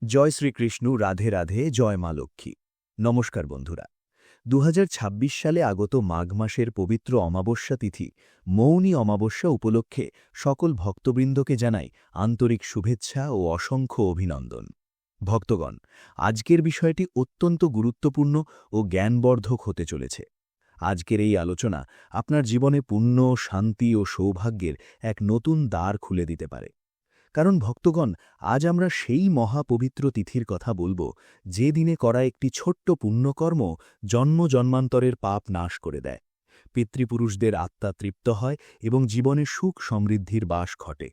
জয় শ্রীকৃষ্ণ, রাধে রাধে, জয় মা লক্ষ্মী। নমস্কার বন্ধুরা। ২০২৬ সালে আগত মাঘ মাসের পবিত্র অমাবস্যা তিথি মৌনী অমাবস্যা উপলক্ষে সকল ভক্তবৃন্দকে জানাই আন্তরিক শুভেচ্ছা ও অসংখ্য অভিনন্দন। ভক্তগণ, আজকের বিষয়টি অত্যন্ত গুরুত্বপূর্ণ ও জ্ঞানবর্ধক হতে চলেছে। আজকের এই আলোচনা আপনার জীবনে পুণ্য, শান্তি ও সৌভাগ্যের এক নতুন দ্বার খুলে দিতে পারে। কারণ ভক্তগণ, আজ আমরা সেই মহাপবিত্র তিথির কথা বলবো যে দিনে করা একটি ছোট্ট পুণ্যকর্ম জন্ম জন্মান্তরের পাপ নাশ করে দেয়, পিতৃপুরুষদের আত্মা তৃপ্ত হয় এবং জীবনে সুখ সমৃদ্ধির বাস ঘটে।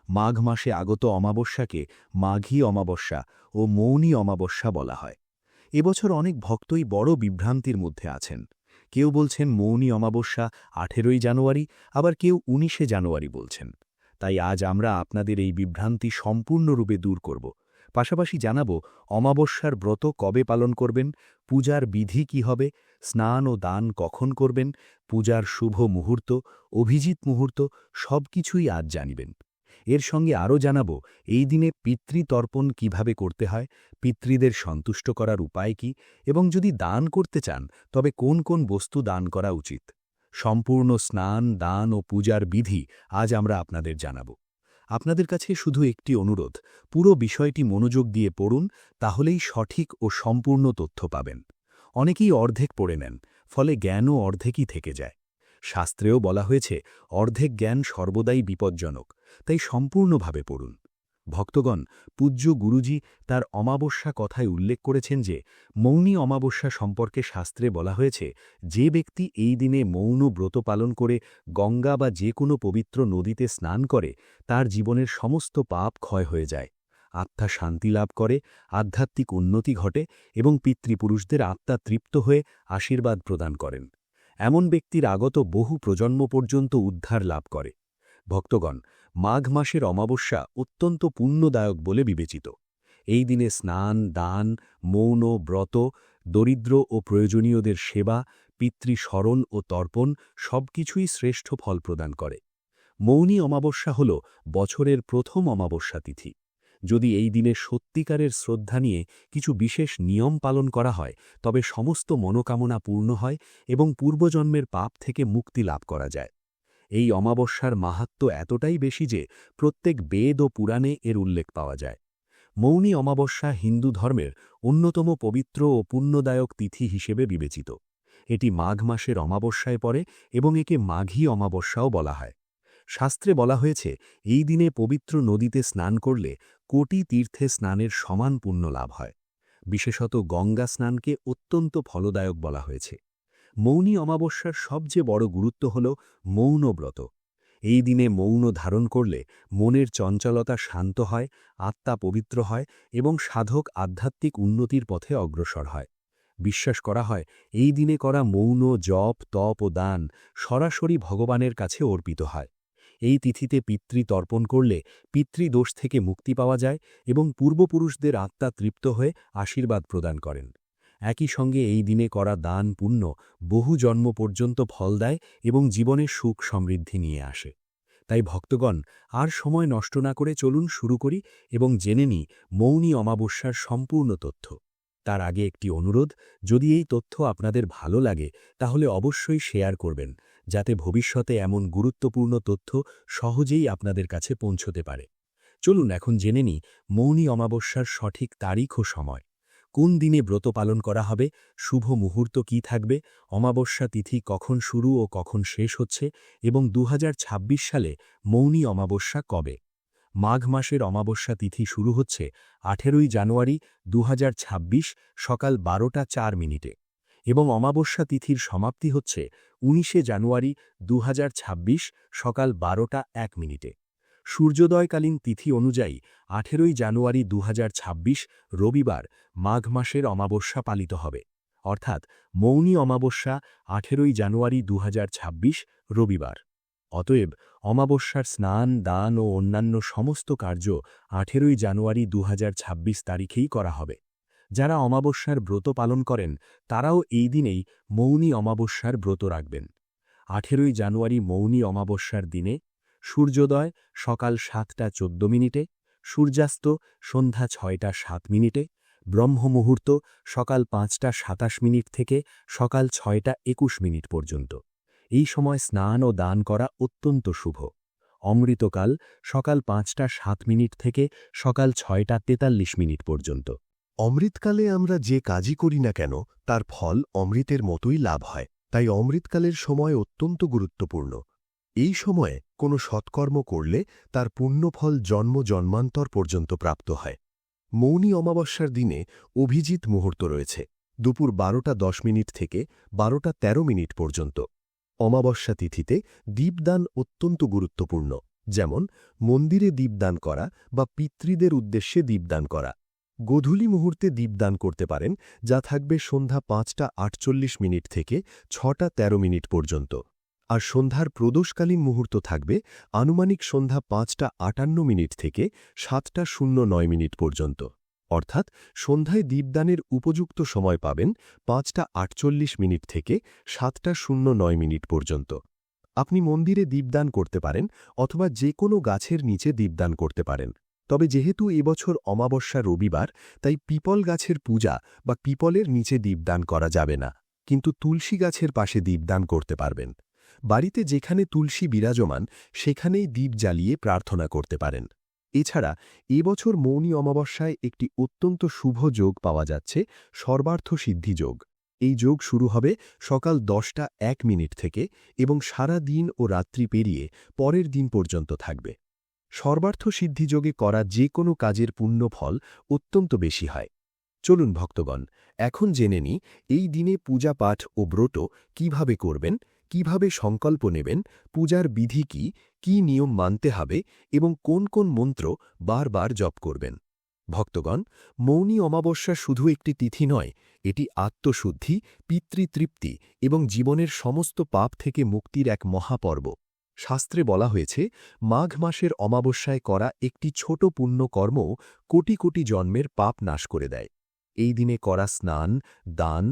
মাঘ মাসে আগত অমাবস্যাকে মাঘী অমাবস্যা ও মৌনী অমাবস্যা বলা হয়। এবছর অনেক ভক্তই বড় বিভ্রান্তির মধ্যে আছেন। কেউ বলছেন মৌনী অমাবস্যা ১৮ই জানুয়ারি, আবার কেউ ১৯শে জানুয়ারি বলছেন। তাই আজ আমরা আপনাদের এই বিভ্রান্তি সম্পূর্ণরূপে দূর করব। পাশাপাশি জানাব অমাবস্যার ব্রত কবে পালন করবেন, পূজার বিধি কি হবে, স্নান ও দান কখন করবেন, পূজার শুভ মুহূর্ত, অভিজিৎ মুহূর্ত সবকিছুই আজ জানিবেন। এর সঙ্গে আরও জানাব এই দিনে পিতৃতর্পণ কিভাবে করতে হয়, পিতৃদের সন্তুষ্ট করার উপায় কি, এবং যদি দান করতে চান তবে কোন কোন বস্তু দান করা উচিত। সম্পূর্ণ স্নান, দান ও পূজার বিধি আজ আমরা আপনাদের জানাব। আপনাদের কাছে শুধু একটি অনুরোধ, পুরো বিষয়টি মনোযোগ দিয়ে পড়ুন, তাহলেই সঠিক ও সম্পূর্ণ তথ্য পাবেন। অনেকেই অর্ধেক পড়ে নেন, ফলে জ্ঞানও অর্ধেকই থেকে যায়। শাস্ত্রেও বলা হয়েছে অর্ধেক জ্ঞান সর্বদাই বিপজ্জনক, তাই সম্পূর্ণভাবে পড়ুন। ভক্তগণ, পূজ্য গুরুজি তার অমাবস্যা কথায় উল্লেখ করেছেন যে মৌনী অমাবস্যা সম্পর্কে শাস্ত্রে বলা হয়েছে যে ব্যক্তি এই দিনে মৌন ব্রত পালন করে গঙ্গা বা যে কোনো পবিত্র নদীতে স্নান করে তার জীবনের সমস্ত পাপ ক্ষয় হয়ে যায়, আত্মা শান্তি লাভ করে, আধ্যাত্মিক উন্নতি ঘটে এবং পিতৃপুরুষদের আত্মা তৃপ্ত হয়ে আশীর্বাদ প্রদান করেন। এমন ব্যক্তির আগত বহু প্রজন্ম পর্যন্ত উদ্ধার লাভ করে। ভক্তগণ, মাঘ মাসের অমাবস্যা অত্যন্ত পুণ্যদায়ক বলে বিবেচিত। এই দিনে স্নান, দান, মৌন ব্রত, দরিদ্র ও প্রয়োজনীয়দের সেবা, পিতৃস্মরণ ও তর্পণ সবকিছুই শ্রেষ্ঠ ফল প্রদান করে। মৌনী অমাবস্যা হল বছরের প্রথম অমাবস্যা তিথি। যদি এই দিনে সত্যিকারের শ্রদ্ধা নিয়ে কিছু বিশেষ নিয়ম পালন করা হয় তবে সমস্ত মনোকামনা পূর্ণ হয় এবং পূর্বজন্মের পাপ থেকে মুক্তি লাভ করা যায়। এই অমাবস্যার মাহাত্ম্য এতটাই বেশি যে প্রত্যেক বেদ ও পুরাণে এর উল্লেখ পাওয়া যায়। মৌনী অমাবস্যা হিন্দু ধর্মের অন্যতম পবিত্র ও পুণ্যদায়ক তিথি হিসেবে বিবেচিত। এটি মাঘ মাসের অমাবস্যায় পড়ে এবং একে মাঘী অমাবস্যাও বলা হয়। শাস্ত্রে বলা হয়েছে এই দিনে পবিত্র নদীতে স্নান করলে কোটি তীর্থে স্নানের সমান পুণ্য লাভ হয়। বিশেষত গঙ্গা স্নানকে অত্যন্ত ফলদায়ক বলা হয়েছে। মৌনী অমাবস্যার সবচেয়ে বড় গুরুত্ব হল মৌন ব্রত। এই দিনে মৌন ধারণ করলে মনের চঞ্চলতা শান্ত হয়, আত্মা পবিত্র হয় এবং সাধক আধ্যাত্মিক উন্নতির পথে অগ্রসর হয়। বিশ্বাস করা হয় এই দিনে করা মৌন জপ, তপ ও দান সরাসরি ভগবানের কাছে অর্পিত হয়। এই তিথিতে পিতৃতর্পণ করলে পিতৃদোষ থেকে মুক্তি পাওয়া যায় এবং পূর্বপুরুষদের আত্মা তৃপ্ত হয়ে আশীর্বাদ প্রদান করেন। একই সঙ্গে এই দিনে করা দান পুণ্য বহু জন্ম পর্যন্ত ফল দেয় এবং জীবনে সুখ সমৃদ্ধি নিয়ে আসে। তাই ভক্তগণ, আর সময় নষ্ট না করে চলুন শুরু করি এবং জেনে নিই মৌনী অমাবস্যার সম্পূর্ণ তথ্য। তার আগে একটি অনুরোধ, যদি এই তথ্য আপনাদের ভালো লাগে তাহলে অবশ্যই শেয়ার করবেন, যাতে ভবিষ্যতে এমন গুরুত্বপূর্ণ তথ্য সহজেই আপনাদের কাছে পৌঁছতে পারে। চলুন এখন জেনে নিই মৌনী অমাবস্যার সঠিক তারিখ ও সময়। কোন দিনে ব্রত পালন করা হবে, শুভ মুহূর্ত কি থাকবে, অমাবস্যা তিথি কখন শুরু ও কখন শেষ হচ্ছে এবং ২০২৬ সালে মৌনী অমাবস্যা কবে। মাঘ মাসের অমাবস্যা তিথি শুরু হচ্ছে ১৮ই জানুয়ারি ২০২৬ সকাল ১২টা ৪ মিনিটে এবং অমাবস্যা তিথির সমাপ্তি হচ্ছে ১৯শে জানুয়ারি ২০২৬ সকাল ১২টা ১ মিনিটে। সূর্যোদয়কালীন তিথি অনুযায়ী ১৮ই জানুয়ারি ২০২৬ রবিবার মাঘ মাসের অমাবস্যা পালিত হবে, অর্থাৎ মৌনী অমাবস্যা ১৮ই জানুয়ারি ২০২৬ রবিবার। অতএব অমাবস্যার স্নান, দান ও অন্যান্য সমস্ত কার্য ১৮ই জানুয়ারি ২০২৬ তারিখেই করা হবে। যারা অমাবস্যার ব্রত পালন করেন তারাও এই দিনেই মৌনী অমাবস্যার ব্রত রাখবেন। ১৮ই জানুয়ারি মৌনী অমাবস্যার দিনে সূর্যোদয় সকাল ৭টা ১৪ মিনিটে, সূর্যাস্ত সন্ধ্যা 6:07 ব্রহ্মমুহূর্ত সকাল 5:27 থেকে সকাল 6:21 পর্যন্ত। এই সময় স্নান ও দান করা অত্যন্ত শুভ। অমৃতকাল সকাল 5:07 থেকে সকাল 6:43 পর্যন্ত। অমৃতকালে আমরা যে কাজই করি না কেন তার ফল অমৃতের মতোই লাভ হয়, তাই অমৃতকালের সময় অত্যন্ত গুরুত্বপূর্ণ। এই সময়ে কোনো সৎকর্ম করলে তার পুণ্যফল জন্ম জন্মান্তর পর্যন্ত প্রাপ্ত হয়। মৌনী অমাবস্যার দিনে অভিজিৎ মুহূর্ত রয়েছে, দুপুর 12:10 থেকে 12:13 পর্যন্ত। অমাবস্যা তিথিতে দীপদান অত্যন্ত গুরুত্বপূর্ণ, যেমন মন্দিরে দীপদান করা বা পিতৃদের উদ্দেশ্যে দীপদান করা। গোধূলি মুহূর্তে দীপদান করতে পারেন, যা থাকবে সন্ধ্যা 5:48 থেকে 6:13 পর্যন্ত। আর সন্ধ্যার প্রদোষকালীন মুহূর্ত থাকবে আনুমানিক সন্ধ্যা 5:58 থেকে 7:09 পর্যন্ত। অর্থাৎ সন্ধ্যায় দীপদানের উপযুক্ত সময় পাবেন 5:48 থেকে 7:09 পর্যন্ত। আপনি মন্দিরে দীপদান করতে পারেন অথবা যে কোনো গাছের নিচে দীপদান করতে পারেন। তবে যেহেতু এবছর অমাবস্যা রবিবার, তাই পিপল গাছের পূজা বা পিপলের নিচে দীপদান করা যাবে না, কিন্তু তুলসী গাছের পাশে দীপদান করতে পারবেন। বাড়িতে যেখানে তুলসী বিরাজমান সেখানেই দীপ জ্বালিয়ে প্রার্থনা করতে পারেন। এছাড়া এবছর মৌনী অমাবস্যায় একটি অত্যন্ত শুভ যোগ পাওয়া যাচ্ছে, সর্বার্থ সিদ্ধি যোগ। এই যোগ শুরু হবে সকাল 10:01 থেকে এবং সারা দিন ও রাত্রি পেরিয়ে পরের দিন পর্যন্ত থাকবে। সর্বার্থ সিদ্ধিযোগে করা যে কোনো কাজের পুণ্যফল অত্যন্ত বেশি হয়। চলুন ভক্তগণ, এখন জেনে নিই এই দিনে পূজা পাঠ ও ব্রত কিভাবে করবেন, কিভাবে সংকল্প নেবেন, পূজার বিধি কি নিয়ম মানতে হবে এবং কোন কোন মন্ত্র বারবার জপ করবেন। ভক্তগণ, মৌনী অমাবস্যা শুধু একটি তিথি নয়, এটি আত্মশুদ্ধি, পিতৃতৃপ্তি এবং জীবনের সমস্ত পাপ থেকে মুক্তির এক মহাপর্ব। শাস্ত্রে বলা হয়েছে, মাঘ মাসের অমাবস্যায় করা একটি ছোট পুণ্যকর্ম কোটি কোটি জন্মের পাপ নাশ করে দেয়। এই দিনে করা স্নান, দান,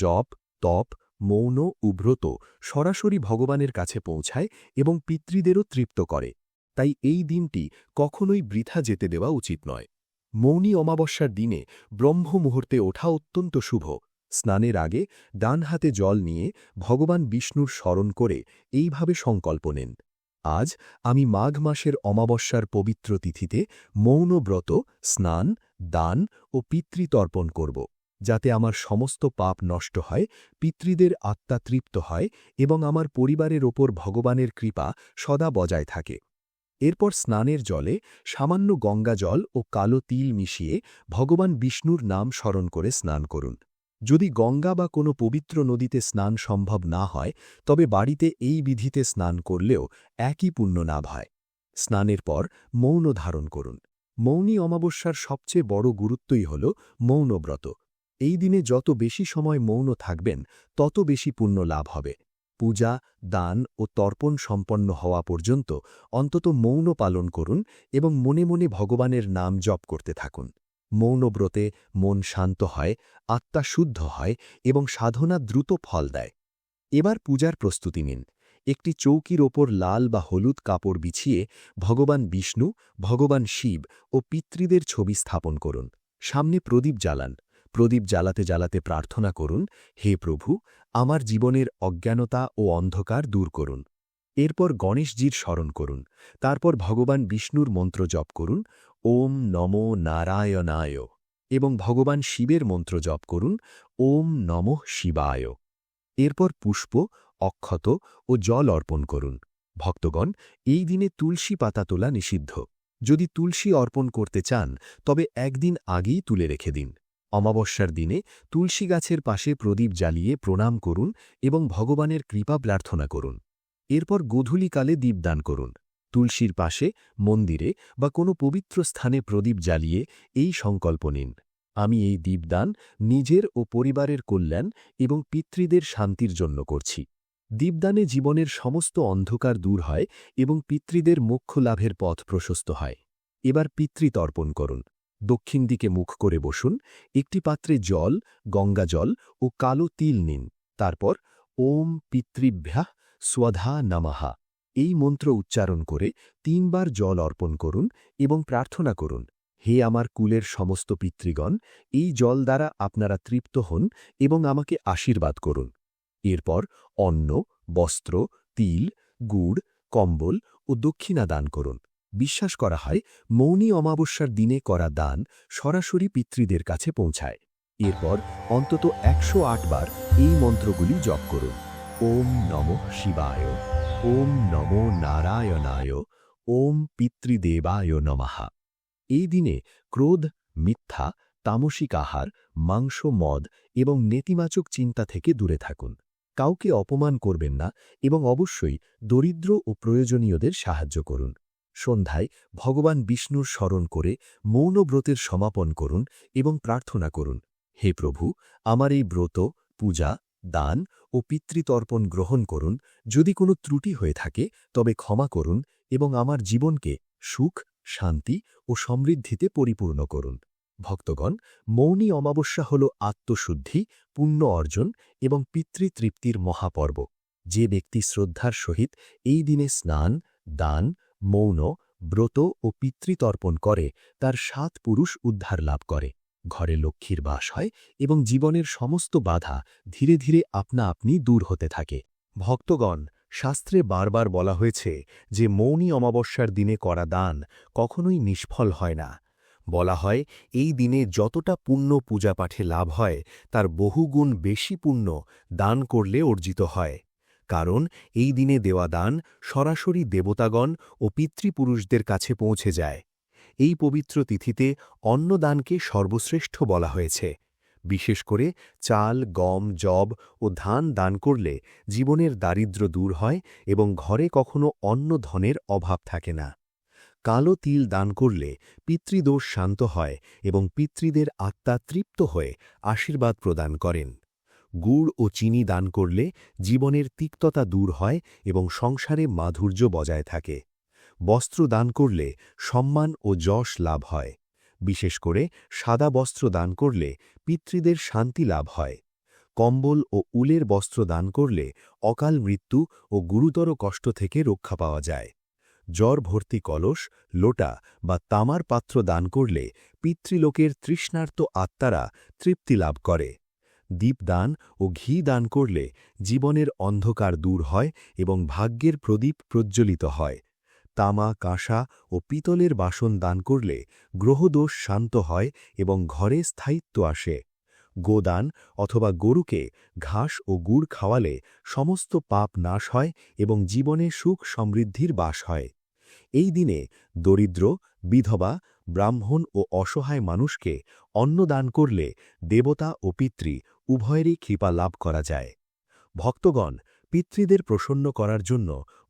জপ, তপ, মৌন ও ব্রত সরাসরি ভগবানের কাছে পৌঁছায় এবং পিতৃদেরও তৃপ্ত করে। তাই এই দিনটি কখনোই বৃথা যেতে দেওয়া উচিত নয়। মৌনী অমাবস্যার দিনে ব্রহ্ম মুহূর্তে ওঠা অত্যন্ত শুভ। স্নানের আগে ডান হাতে জল নিয়ে ভগবান বিষ্ণুর স্মরণ করে এইভাবে সংকল্প নেন, আজ আমি মাঘ মাসের অমাবস্যার পবিত্র তিথিতে মৌন ব্রত, স্নান, দান ও পিতৃতর্পণ করব, যাতে আমার সমস্ত পাপ নষ্ট হয়, পিতৃদের আত্মা তৃপ্ত হয় এবং আমার পরিবারের ওপর ভগবানের কৃপা সদা বজায় থাকে। এরপর স্নানের জলে সামান্য গঙ্গা জল ও কালো তিল মিশিয়ে ভগবান বিষ্ণুর নাম স্মরণ করে স্নান করুন। যদি গঙ্গা বা কোনো পবিত্র নদীতে স্নান সম্ভব না হয়, তবে বাড়িতে এই বিধিতে স্নান করলেও একই পুণ্য লাভ হয়। স্নানের পর মৌন ধারণ করুন। মৌনী অমাবস্যার সবচেয়ে বড় গুরুত্বই হল মৌনব্রত। এই দিনে যত বেশি সময় মৌন থাকবেন, তত বেশি পুণ্য লাভ হবে। পূজা, দান ও তর্পণ সম্পন্ন হওয়া পর্যন্ত অন্তত মৌন পালন করুন এবং মনে মনে ভগবানের নাম জপ করতে থাকুন। মৌনব্রতে মন শান্ত হয়, আত্মা শুদ্ধ হয় এবং সাধনা দ্রুত ফল দেয়। এবার পূজার প্রস্তুতি নিন। একটি চৌকির ওপর লাল বা হলুদ কাপড় বিছিয়ে ভগবান বিষ্ণু, ভগবান শিব ও পিতৃদের ছবি স্থাপন করুন। সামনে প্রদীপ জ্বালান। প্রদীপ জ্বালাতে জ্বালাতে প্রার্থনা করুন, হে প্রভু, আমার জীবনের অজ্ঞানতা ও অন্ধকার দূর করুন। এরপর গণেশজির স্মরণ করুন। তারপর ভগবান বিষ্ণুর মন্ত্র জপ করুন, ওম নমো নারায়ণায়, এবং ভগবান শিবের মন্ত্র জপ করুন, ওম নমঃ শিবায়। এরপর পুষ্প, অক্ষত ও জল অর্পণ করুন। ভক্তগণ, এই দিনে তুলসী পাতা তোলা নিষিদ্ধ। যদি তুলসী অর্পণ করতে চান, তবে একদিন আগেই তুলে রেখে দিন। অমাবস্যার দিনে তুলসী গাছের পাশে প্রদীপ জ্বালিয়ে প্রণাম করুন এবং ভগবানের কৃপা প্রার্থনা করুন। এরপর গোধূলিকালে দীপদান করুন। তুলসীর পাশে, মন্দিরে বা কোনো পবিত্র স্থানে প্রদীপ জ্বালিয়ে এই সংকল্প নিন, আমি এই দীপদান নিজের ও পরিবারের কল্যাণ এবং পিতৃদের শান্তির জন্য করছি। দীপদানে জীবনের সমস্ত অন্ধকার দূর হয় এবং পিতৃদের মোক্ষ লাভের পথ প্রশস্ত হয়। এবার পিতৃতর্পণ করুন। দক্ষিণ দিকে মুখ করে বসুন। একটি পাত্রে জল, গঙ্গা জল ও কালো তিল নিন। তারপর ওম পিতৃভ্যাঃ স্বধা নমঃ এই মন্ত্র উচ্চারণ করে ৩ বার জল অর্পণ করুন এবং প্রার্থনা করুন, হে আমার কুলের সমস্ত পিতৃগণ, এই জল দ্বারা আপনারা তৃপ্ত হন এবং আমাকে আশীর্বাদ করুন। এরপর অন্ন, বস্ত্র, তিল, গুড়, কম্বল ও দক্ষিণা দান করুন। বিশ্বাস করা হয় মৌনী অমাবস্যার দিনে করা দান সরাসরি পিতৃদের কাছে পৌঁছায়। এরপর অন্তত ১০৮ বার এই মন্ত্রগুলি জপ করুন। ওম নমঃ শিবায়, ওম নমো নারায়ণায়, ওম পিতৃদেবায় নমঃ। এই দিনে ক্রোধ, মিথ্যা, তামসিক আহার, মাংস, মদ এবং নেতিবাচক চিন্তা থেকে দূরে থাকুন। কাউকে অপমান করবেন না এবং অবশ্যই দরিদ্র ও প্রয়োজনীয়দের সাহায্য করুন। সন্ধ্যায় ভগবান বিষ্ণুর স্মরণ করে মৌন ব্রতের সমাপন করুন এবং প্রার্থনা করুন, হে প্রভু, আমার এই ব্রত, পূজা, দান ও পিতৃতর্পণ গ্রহণ করুন। যদি কোনো ত্রুটি হয়ে থাকে তবে ক্ষমা করুন এবং আমার জীবনকে সুখ, শান্তি ও সমৃদ্ধিতে পরিপূর্ণ করুন। ভক্তগণ, মৌনী অমাবস্যা হল আত্মশুদ্ধি, পুণ্য অর্জন এবং পিতৃতৃপ্তির মহাপর্ব। যে ব্যক্তি শ্রদ্ধার সহিত এই দিনে স্নান, দান, মৌন, ব্রত ও পিতৃতর্পণ করে তার ৭ পুরুষ উদ্ধার লাভ করে, ঘরে লক্ষ্মীর বাস হয় এবং জীবনের সমস্ত বাধা ধীরে ধীরে আপনা আপনি দূর হতে থাকে। ভক্তগণ, শাস্ত্রে বারবার বলা হয়েছে যে মৌনী অমাবস্যার দিনে করা দান কখনোই নিষ্ফল হয় না। বলা হয় এই দিনে যতটা পুণ্য পূজাপাঠে লাভ হয় তার বহুগুণ বেশি পুণ্য দান করলে অর্জিত হয়। কারণ এই দিনে দেওয়া দান সরাসরি দেবতাগণ ও পিতৃপুরুষদের কাছে পৌঁছে যায়। এই পবিত্র তিথিতে অন্নদানকে সর্বশ্রেষ্ঠ বলা হয়েছে। বিশেষ করে চাল, গম, যব ও ধান দান করলে জীবনের দারিদ্র্য দূর হয় এবং ঘরে কখনো অন্ন ধনের অভাব থাকে না। কালো তিল দান করলে পিতৃদোষ শান্ত হয় এবং পিতৃদের আত্মা তৃপ্ত হয়ে আশীর্বাদ প্রদান করেন। গুড় ও চিনি দান করলে জীবনের তিক্ততা দূর হয় এবং সংসারে মাধুর্য বজায় থাকে। বস্ত্র দান করলে সম্মান ও যশ লাভ হয়। বিশেষ করে সাদা বস্ত্র দান করলে পিতৃদের শান্তি লাভ হয়। কম্বল ও উলের বস্ত্র দান করলে অকাল মৃত্যু ও গুরুতর কষ্ট থেকে রক্ষা পাওয়া যায়। জ্বর ভর্তি কলস, লোটা বা তামার পাত্র দান করলে পিতৃলোকের তৃষ্ণার্ত আত্মারা তৃপ্তি লাভ করে। দীপদান ও ঘি দান করলে জীবনের অন্ধকার দূর হয় এবং ভাগ্যের প্রদীপ প্রজ্জ্বলিত হয়। তামা, কাঁসা ও পিতলের বাসন দান করলে গ্রহদোষ শান্ত হয় এবং ঘরে স্থায়িত্ব আসে। গোদান অথবা গরুকে ঘাস ও গুড় খাওয়ালে সমস্ত পাপ নাশ হয় এবং জীবনে সুখ সমৃদ্ধির বাস হয়। এই দিনে দরিদ্র, বিধবা, ব্রাহ্মণ ও অসহায় মানুষকে অন্ন দান করলে দেবতা ও পিতৃ উভয়েরই কৃপা লাভ করা যায়। ভক্তগণ, পিতৃদের প্রসন্ন করার জন্য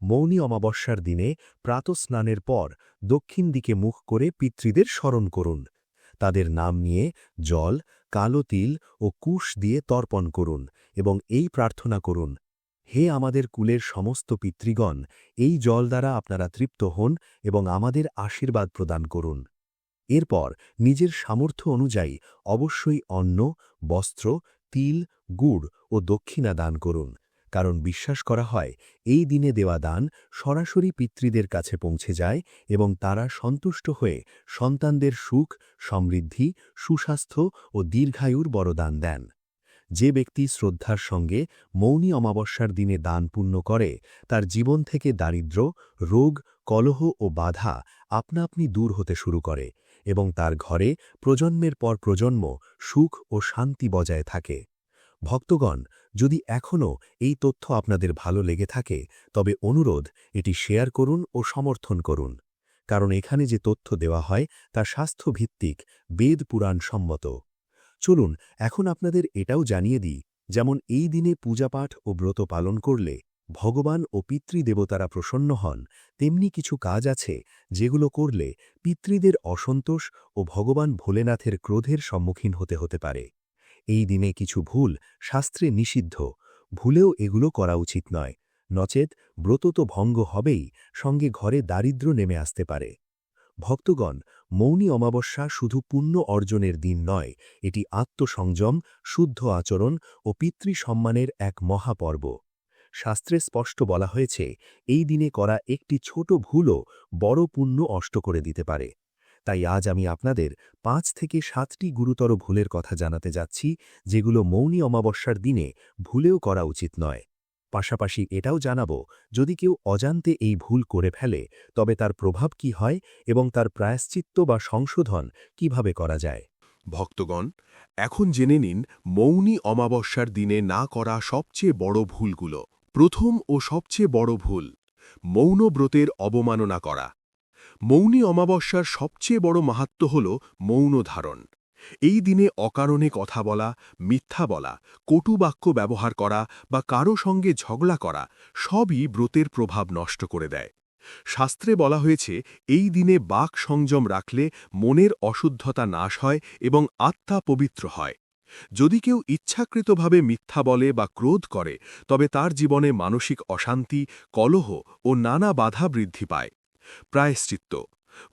মৌনী অমাবস্যার দিনে প্রাতঃস্নানের পর দক্ষিণ দিকে মুখ করে পিতৃদের স্মরণ করুন। তাদের নাম নিয়ে জল, কালো তিল ও কুশ দিয়ে তর্পণ করুন এবং এই প্রার্থনা করুন, হে আমাদের কুলের সমস্ত পিতৃগণ, এই জল দ্বারা আপনারা তৃপ্ত হন এবং আমাদের আশীর্বাদ প্রদান করুন। এরপর নিজের সামর্থ্য অনুযায়ী অবশ্যই অন্ন, বস্ত্র, তিল, গুড় ও দক্ষিণা দান করুন, কারণ বিশ্বাস করা হয় এই দিনে দেওয়া দান সরাসরি পিতৃদের কাছে পৌঁছে যায় এবং তারা সন্তুষ্ট হয়ে সন্তানদের সুখ, সমৃদ্ধি, সুস্বাস্থ্য ও দীর্ঘায়ুর বরদান দেন। যে ব্যক্তি শ্রদ্ধার সঙ্গে মৌনী অমাবস্যার দিনে দান পুণ্য করে তার জীবন থেকে দারিদ্র্য, রোগ, কলহ ও বাধা আপনা আপনি দূর হতে শুরু করে এবং তার ঘরে প্রজন্মের পর প্রজন্ম সুখ ও শান্তি বজায় থাকে। ভক্তগণ, যদি এখনও এই তথ্য আপনাদের ভালো লেগে থাকে তবে অনুরোধ এটি শেয়ার করুন ও সমর্থন করুন, কারণ এখানে যে তথ্য দেওয়া হয় তা স্বাস্থ্যভিত্তিক, বেদ পুরাণ সম্মত। চলুন এখন আপনাদের এটাও জানিয়ে দিই, যেমন এই দিনে পূজাপাঠ ও ব্রত পালন করলে ভগবান ও পিতৃদেবতারা প্রসন্ন হন, তেমনি কিছু কাজ আছে যেগুলো করলে পিতৃদের অসন্তোষ ও ভগবান ভোলেনাথের ক্রোধের সম্মুখীন হতে পারে। এই দিনে কিছু ভুল শাস্ত্রে নিষিদ্ধ, ভুলেও এগুলো করা উচিত নয়, নচেত ব্রত তো ভঙ্গ হবেই, সঙ্গে ঘরে দারিদ্র্য নেমে আসতে পারে। ভক্তগণ, মৌনী অমাবস্যা শুধু পুণ্য অর্জনের দিন নয়, এটি আত্মসংযম, শুদ্ধ আচরণ ও পিতৃসম্মানের এক মহাপর্ব। শাস্ত্রে স্পষ্ট বলা হয়েছে এই দিনে করা একটি ছোট ভুলও বড় পুণ্য অষ্ট করে দিতে পারে। তাই আজ আমি আপনাদের ৫ থেকে ৭টি গুরুতর ভুলের কথা জানাতে যাচ্ছি, যেগুলো মৌনী অমাবস্যার দিনে ভুলেও করা উচিত নয়। পাশাপাশি এটাও জানাব, যদি কেউ অজান্তে এই ভুল করে ফেলে তবে তার প্রভাব কি হয় এবং তার প্রায়শ্চিত্ত বা সংশোধন কিভাবে করা যায়। ভক্তগণ, এখন জেনে নিন মৌনী অমাবস্যার দিনে না করা সবচেয়ে বড় ভুলগুলো। প্রথম ও সবচেয়ে বড় ভুল, মৌন ব্রতের অবমাননা করা। মৌনী অমাবস্যার সবচেয়ে বড় মাহাত্ম্য হল মৌন ধারণ। এই দিনে অকারণে কথা বলা, মিথ্যা বলা, কটু বাক্য ব্যবহার করা বা কারো সঙ্গে ঝগড়া করা সবই ব্রতের প্রভাব নষ্ট করে দেয়। শাস্ত্রে বলা হয়েছে এই দিনে বাক সংযম রাখলে মনের অশুদ্ধতা নাশ হয় এবং আত্মা পবিত্র হয়। যদি কেউ ইচ্ছাকৃতভাবে মিথ্যা বলে বা ক্রোধ করে তবে তার জীবনে মানসিক অশান্তি, কলহ ও নানা বাধা বৃদ্ধি পায়। প্রায়শ্চিত্ত,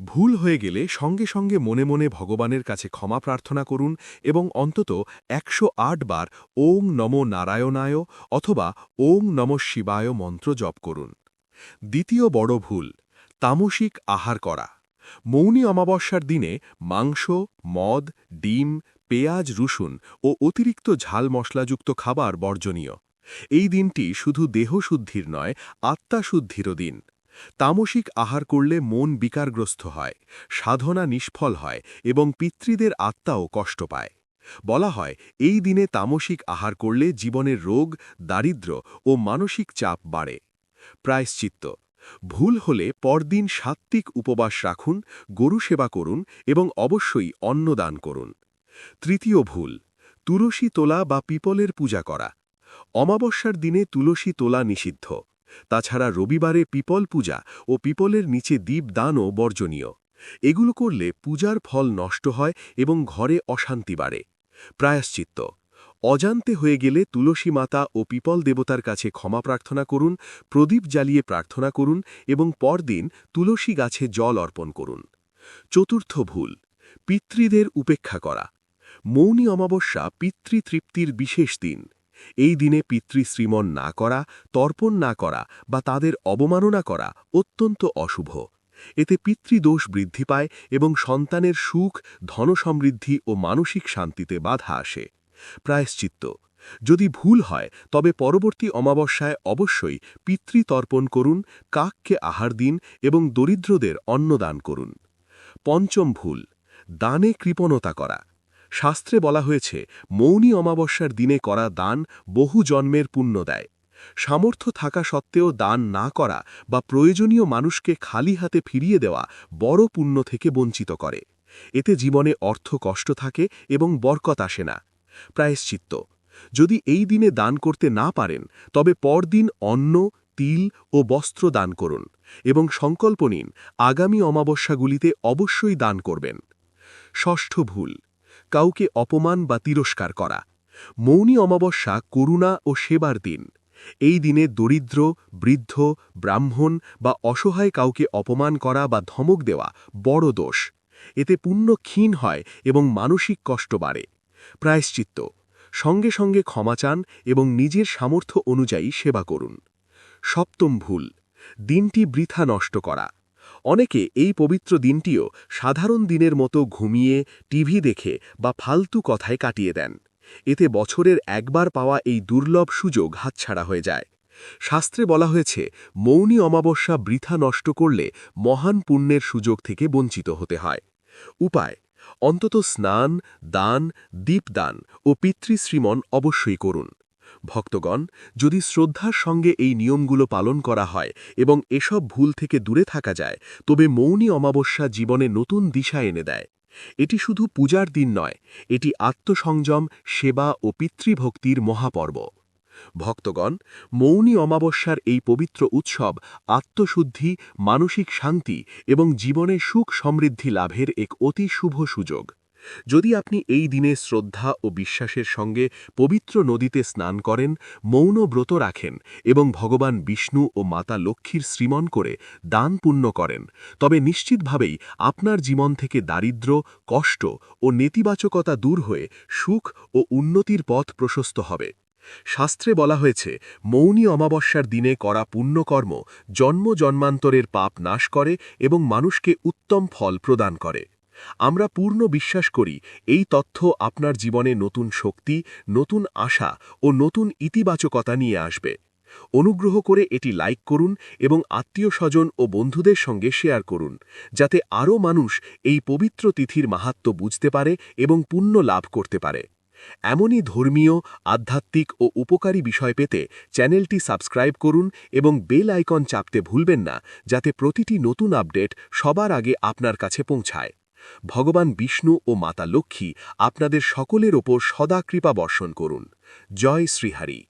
ভুল হয়ে গেলে সঙ্গে সঙ্গে মনে মনে ভগবানের কাছে ক্ষমা প্রার্থনা করুন এবং অন্তত ১০৮ বার ওং নমো নারায়ণায় অথবা ওং নমঃ শিবায় মন্ত্র জপ করুন। দ্বিতীয় বড় ভুল, তামসিক আহার করা। মৌনী অমাবস্যার দিনে মাংস, মদ, ডিম, পেঁয়াজ, রসুন ও অতিরিক্ত ঝাল মশলাযুক্ত খাবার বর্জনীয়। এই দিনটি শুধু দেহশুদ্ধির নয়, আত্মাশুদ্ধিরও দিন। তামসিক আহার করলে মন বিকারগ্রস্ত হয়, সাধনা নিষ্ফল হয় এবং পিতৃদের আত্মাও কষ্ট পায়। বলা হয় এই দিনে তামসিক আহার করলে জীবনের রোগ, দারিদ্র্য ও মানসিক চাপ বাড়ে। প্রায়শ্চিত্ত, ভুল হলে পরদিন সাত্ত্বিক উপবাস রাখুন, গরু সেবা করুন এবং অবশ্যই অন্নদান করুন। তৃতীয় ভুল, তুলসী তোলা বা পিপলের পূজা করা। অমাবস্যার দিনে তুলসী তোলা নিষিদ্ধ। তাছাড়া রবিবারে পিপল পূজা ও পিপলের নিচে দীপদানও বর্জনীয়। এগুলো করলে পূজার ফল নষ্ট হয় এবং ঘরে অশান্তি বাড়ে। প্রায়শ্চিত্ত, অজান্তে হয়ে গেলে তুলসী মাতা ও পিপল দেবতার কাছে ক্ষমা প্রার্থনা করুন, প্রদীপ জ্বালিয়ে প্রার্থনা করুন এবং পরদিন তুলসী গাছে জল অর্পণ করুন। চতুর্থ ভুল, পিতৃদের উপেক্ষা করা। মৌনী অমাবস্যা পিতৃতৃপ্তির বিশেষ দিন। এই দিনে পিতৃশ্রীমন না করা, তর্পণ না করা বা তাদের অবমাননা করা অত্যন্ত অশুভ। এতে পিতৃদোষ বৃদ্ধি পায় এবং সন্তানের সুখ, ধনসমৃদ্ধি ও মানসিক শান্তিতে বাধা আসে। প্রায়শ্চিত্ত, যদি ভুল হয় তবে পরবর্তী অমাবস্যায় অবশ্যই পিতৃতর্পণ করুন, কাককে আহার দিন এবং দরিদ্রদের অন্নদান করুন। পঞ্চম ভুল, দানে কৃপণতা করা। শাস্ত্রে বলা হয়েছে মৌনী অমাবস্যার দিনে করা দান বহু জন্মের পুণ্য দেয়। সামর্থ্য থাকা সত্ত্বেও দান না করা বা প্রয়োজনীয় মানুষকে খালি হাতে ফিরিয়ে দেওয়া বড় পুণ্য থেকে বঞ্চিত করে। এতে জীবনে অর্থ কষ্ট থাকে এবং বরকত আসে না। প্রায়শ্চিত্ত, যদি এই দিনে দান করতে না পারেন তবে পরদিন অন্ন, তিল ও বস্ত্র দান করুন এবং সংকল্প নিন আগামী অমাবস্যাগুলিতে অবশ্যই দান করবেন। ষষ্ঠ ভুল, কাউকে অপমান বা তিরস্কার করা। মৌনী অমাবস্যা করুণা ও সেবার দিন। এই দিনে দরিদ্র, বৃদ্ধ, ব্রাহ্মণ বা অসহায় কাউকে অপমান করা বা ধমক দেওয়া বড় দোষ। এতে পুণ্য ক্ষীণ হয় এবং মানসিক কষ্ট বাড়ে। প্রায়শ্চিত্ত, সঙ্গে সঙ্গে ক্ষমা চান এবং নিজের সামর্থ্য অনুযায়ী সেবা করুন। সপ্তম ভুল, দিনটি বৃথা নষ্ট করা। অনেকে এই পবিত্র দিনটিও সাধারণ দিনের মতো ঘুমিয়ে, টিভি দেখে বা ফালতু কথায় কাটিয়ে দেন। এতে বছরের একবার পাওয়া এই দুর্লভ সুযোগ হাতছাড়া হয়ে যায়। শাস্ত্রে বলা হয়েছে মৌনী অমাবস্যা বৃথা নষ্ট করলে মহান পুণ্যের সুযোগ থেকে বঞ্চিত হতে হয়। উপায়, অন্তত স্নান, দান, দীপদান ও পিতৃশ্রীমন অবশ্যই করুন। ভক্তগণ, যদি শ্রদ্ধার সঙ্গে এই নিয়মগুলো পালন করা হয় এবং এসব ভুল থেকে দূরে থাকা যায় তবে মৌনী অমাবস্যা জীবনে নতুন দিশা এনে দেয়। এটি শুধু পূজার দিন নয়, এটি আত্মসংযম, সেবা ও পিতৃভক্তির মহাপর্ব। ভক্তগণ, মৌনী অমাবস্যার এই পবিত্র উৎসব আত্মশুদ্ধি, মানসিক শান্তি এবং জীবনে সুখ সমৃদ্ধি লাভের এক অতি শুভ সুযোগ। যদি আপনি এই দিনে শ্রদ্ধা ও বিশ্বাসের সঙ্গে পবিত্র নদীতে স্নান করেন, মৌন ব্রত রাখেন এবং ভগবান বিষ্ণু ও মাতা লক্ষ্মীর শ্রীমন করে দান পুণ্য করেন, তবে নিশ্চিতভাবেই আপনার জীবন থেকে দারিদ্র্য, কষ্ট ও নেতিবাচকতা দূর হয়ে সুখ ও উন্নতির পথ প্রশস্ত হবে। শাস্ত্রে বলা হয়েছে মৌনী অমাবস্যার দিনে করা পুণ্যকর্ম জন্ম জন্মান্তরের পাপ নাশ করে এবং মানুষকে উত্তম ফল প্রদান করে। আমরা পূর্ণ বিশ্বাস করি এই তথ্য আপনার জীবনে নতুন শক্তি, নতুন আশা ও নতুন ইতিবাচকতা নিয়ে আসবে। অনুগ্রহ করে এটি লাইক করুন এবং আত্মীয়স্বজন ও বন্ধুদের সঙ্গে শেয়ার করুন, যাতে আরও মানুষ এই পবিত্র তিথির মাহাত্ম্য বুঝতে পারে এবং পুণ্য লাভ করতে পারে। এমনই ধর্মীয়, আধ্যাত্মিক ও উপকারী বিষয় পেতে চ্যানেলটি সাবস্ক্রাইব করুন এবং বেল আইকন চাপতে ভুলবেন না, যাতে প্রতিটি নতুন আপডেট সবার আগে আপনার কাছে পৌঁছায়। ভগবান বিষ্ণু ও মাতা লক্ষ্মী আপনাদের সকলের ওপর সদা কৃপা বর্ষণ করুন। জয় শ্রীহরি।